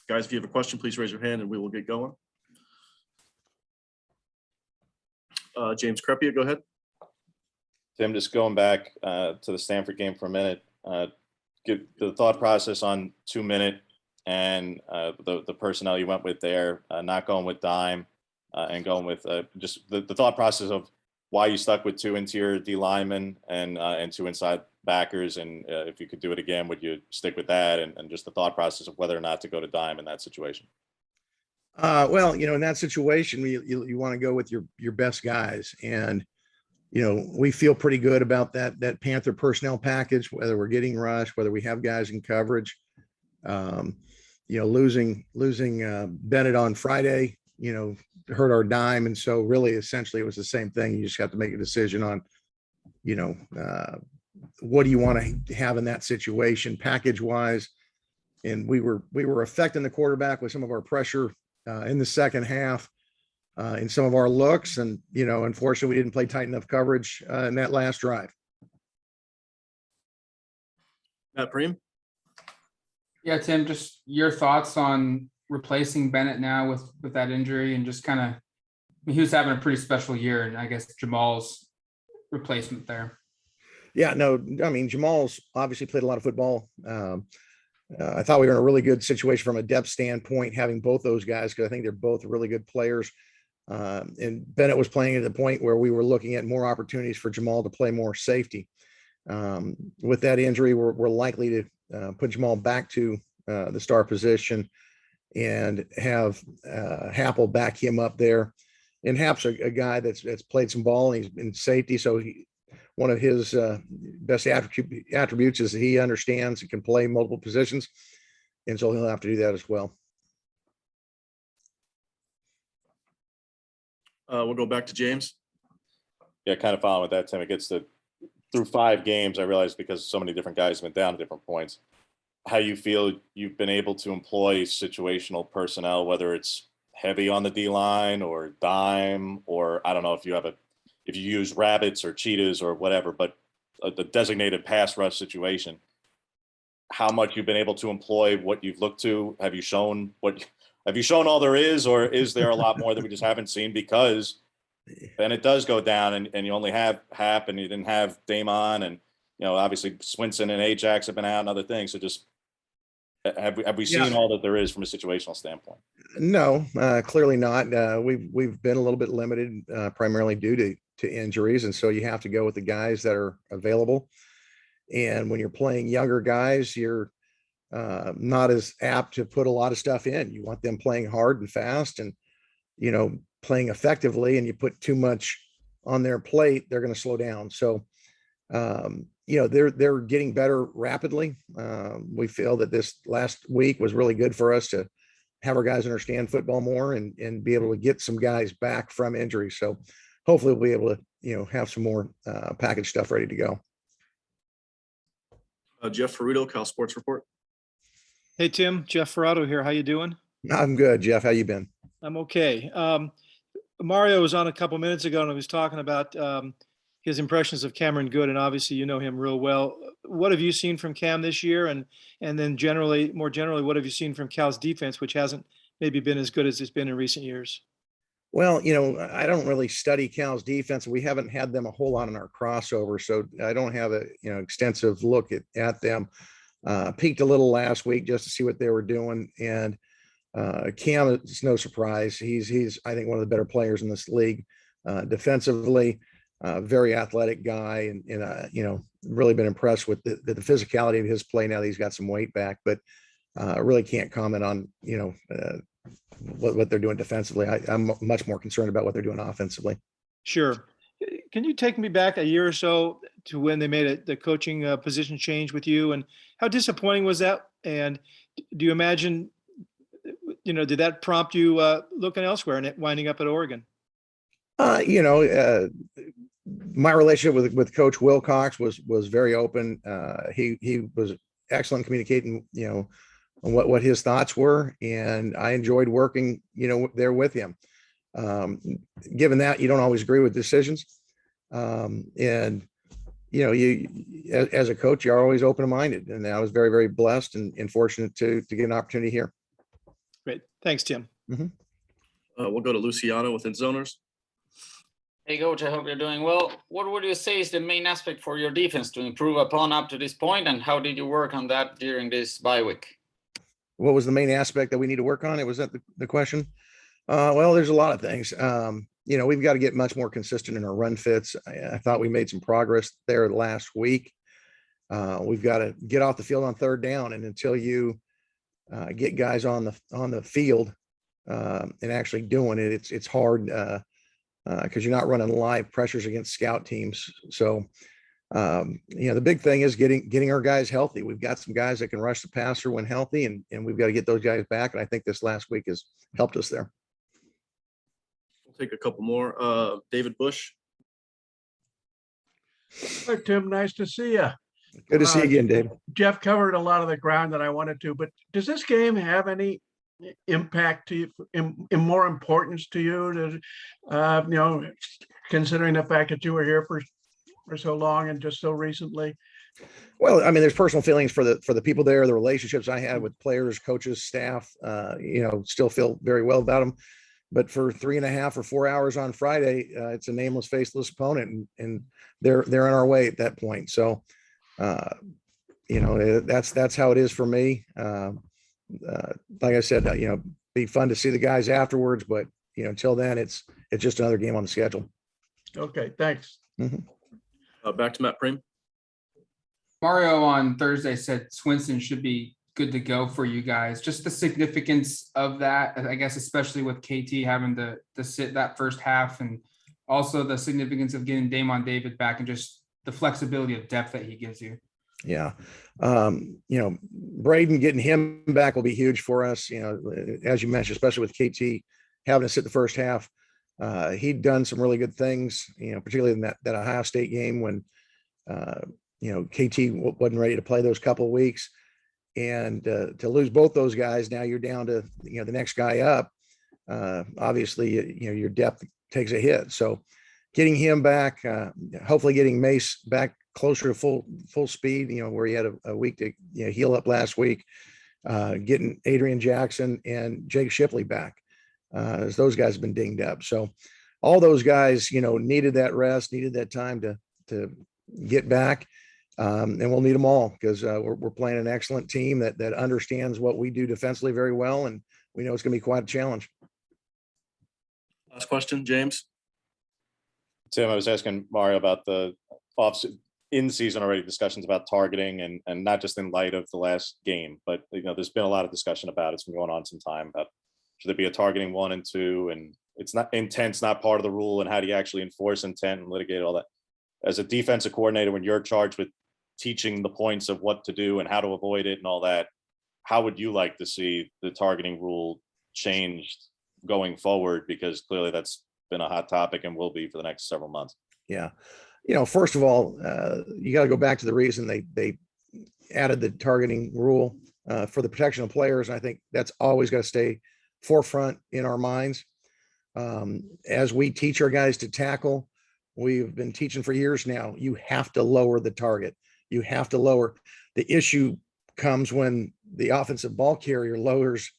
Guys, if you have a question, please raise your hand and we will get going. James Crepia, go ahead. Tim, just going back to the Stanford game for a minute, give the thought process on 2-minute and the personnel you went with there, not going with dime and going with just the thought process of why you stuck with 2 interior D linemen and 2 inside backers. And if you could do it again, would you stick with that? And just the thought process of whether or not to go to dime in that situation. Well, in that situation, you want to go with your best guys. And, we feel pretty good about that Panther personnel package, whether we're getting rush, whether we have guys in coverage. Losing Bennett on Friday, hurt our dime. And so really, essentially, it was the same thing. You just have to make a decision on, what do you want to have in that situation package wise. And we were affecting the quarterback with some of our pressure in the second half in some of our looks. And, unfortunately, we didn't play tight enough coverage in that last drive. Matt Preem? Yeah, Tim, just your thoughts on replacing Bennett now with that injury and just kind of, he was having a pretty special year, and I guess Jamal's replacement there. Yeah, no, I mean, Jamal's obviously played a lot of football. I thought we were in a really good situation from a depth standpoint, having both those guys, because I think they're both really good players. And Bennett was playing at the point where we were looking at more opportunities for Jamal to play more safety. With that injury, we're likely to put Jamal back to the star position and have Happel back him up there. And Hap's a guy that's played some ball, and he's been safety. So one of his best attributes is that he understands and can play multiple positions. And so he'll have to do that as well. We'll go back to James. Yeah, kind of following with that, Tim. It gets through 5 games. I realized because so many different guys went down at different points, how you feel you've been able to employ situational personnel, whether it's heavy on the D line or dime, or I don't know if you use rabbits or cheetahs or whatever, but the designated pass rush situation, how much you've been able to employ what you've looked to. Have you shown all there is, or is there a lot more that we just haven't seen? Because then it does go down and you only have Hap and you didn't have Damon, and, obviously Swinson and Ajax have been out and other things. So just have we seen all that there is from a situational standpoint? No, clearly not. We've been a little bit limited, primarily due to injuries. And so you have to go with the guys that are available. And when you're playing younger guys, you're not as apt to put a lot of stuff in. You want them playing hard and fast and, playing effectively, and you put too much on their plate, they're going to slow down. So, they're getting better rapidly. We feel that this last week was really good for us to have our guys understand football more and be able to get some guys back from injury. So hopefully we'll be able to, have some more package stuff ready to go. Jeff Ferrudo, Cal Sports Report. Hey, Tim, Jeff Ferrado here. How you doing? I'm good, Jeff. How you been? I'm okay. Mario was on a couple minutes ago and he was talking about his impressions of Cameron Good, and obviously you know him real well. What have you seen from Cam this year, and then more generally, what have you seen from Cal's defense, which hasn't maybe been as good as it's been in recent years? Well, I don't really study Cal's defense. We haven't had them a whole lot in our crossover, so I don't have a extensive look at them. Peeked a little last week just to see what they were doing, and Cam, it's no surprise. He's I think one of the better players in this league defensively. Very athletic guy, and really been impressed with the physicality of his play now that he's got some weight back. But I really can't comment on what they're doing defensively. I'm much more concerned about what they're doing offensively. Sure. Can you take me back a year or so to when they made the coaching position change with you, and how disappointing was that? And do you imagine, did that prompt you looking elsewhere and winding up at Oregon? My relationship with Coach Wilcox was very open. He was excellent communicating, on what his thoughts were, and I enjoyed working, there with him. Given that you don't always agree with decisions, and you as a coach, you're always open-minded, and I was very, very blessed and fortunate to get an opportunity here. Great. Thanks, Tim. We'll go to Luciano with Zoners. Hey, Coach, I hope you're doing well. What would you say is the main aspect for your defense to improve upon up to this point, and how did you work on that during this bye week? What was the main aspect that we need to work on? Was that the question? Well, there's a lot of things. We've got to get much more consistent in our run fits. I thought we made some progress there last week. We've got to get off the field on third down, and until you get guys on the field and actually doing it, it's hard because you're not running live pressures against scout teams. So, the big thing is getting our guys healthy. We've got some guys that can rush the passer when healthy, and we've got to get those guys back. And I think this last week has helped us there. We'll take a couple more. David Bush. Hi, Tim, nice to see you. Good to see you again, Dave. Jeff covered a lot of the ground that I wanted to, but does this game have any impact to you, in more importance to you, considering the fact that you were here for so long and just so recently? Well, I mean, there's personal feelings for the people there, the relationships I had with players, coaches, staff, still feel very well about them. But for 3.5 or 4 hours on Friday, it's a nameless, faceless opponent, and they're in our way at that point. So, that's how it is for me. Like I said, be fun to see the guys afterwards, but until then, it's just another game on the schedule. Okay, thanks. Back to Matt Preem. Mario on Thursday said Swinson should be good to go for you guys. Just the significance of that, I guess, especially with KT having to sit that first half, and also the significance of getting Damon David back and just the flexibility of depth that he gives you. Yeah. Braden, getting him back will be huge for us. As you mentioned, especially with KT having to sit the first half. He'd done some really good things, particularly in that Ohio State game when, KT wasn't ready to play those couple of weeks. And to lose both those guys, now you're down to, the next guy up. Obviously, your depth takes a hit. So getting him back, hopefully getting Mace back closer to full speed, where he had a week to heal up last week, getting Adrian Jackson and Jake Shipley back, as those guys have been dinged up. So all those guys, needed that rest, needed that time to get back. And we'll need them all because we're playing an excellent team that understands what we do defensively very well. And we know it's going to be quite a challenge. Last question, James. Tim, I was asking Mario about the in-season already discussions about targeting and not just in light of the last game, but there's been a lot of discussion about it. It's been going on some time about should there be a targeting 1 and 2, and it's not intent's not part of the rule, and how do you actually enforce intent and litigate all that? As a defensive coordinator, when you're charged with teaching the points of what to do and how to avoid it and all that, how would you like to see the targeting rule changed going forward? Because clearly that's been a hot topic and will be for the next several months. Yeah. First of all, you got to go back to the reason they added the targeting rule for the protection of players. And I think that's always got to stay forefront in our minds. As we teach our guys to tackle, we've been teaching for years now, you have to lower the target. You have to lower. The issue comes when the offensive ball carrier lowers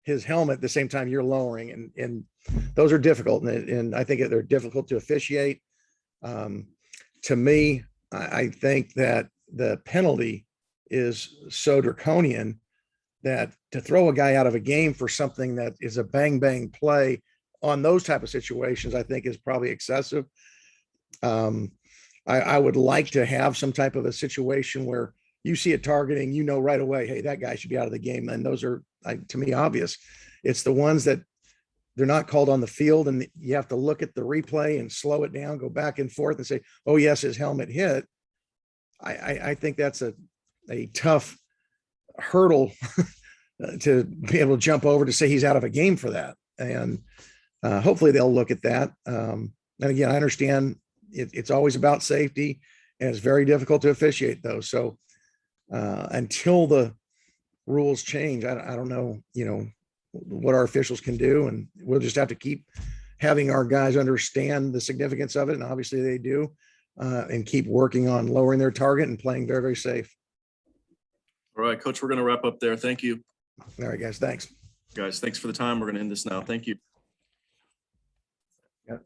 his helmet at the same time you're lowering. And those are difficult. And I think they're difficult to officiate. To me, I think that the penalty is so draconian that to throw a guy out of a game for something that is a bang bang play on those type of situations, I think is probably excessive. I would like to have some type of a situation where you see it targeting, right away, hey, that guy should be out of the game. And those are, to me, obvious. It's the ones that they're not called on the field, and you have to look at the replay and slow it down, go back and forth and say, oh yes, his helmet hit. I think that's a tough hurdle to be able to jump over to say he's out of a game for that. And hopefully they'll look at that. And again, I understand it's always about safety, and it's very difficult to officiate those. So until the rules change, I don't know, what our officials can do, and we'll just have to keep having our guys understand the significance of it. And obviously they do, and keep working on lowering their target and playing very, very safe. All right, Coach, we're going to wrap up there. Thank you. All right, guys. Thanks. Guys, thanks for the time. We're going to end this now. Thank you. Yep.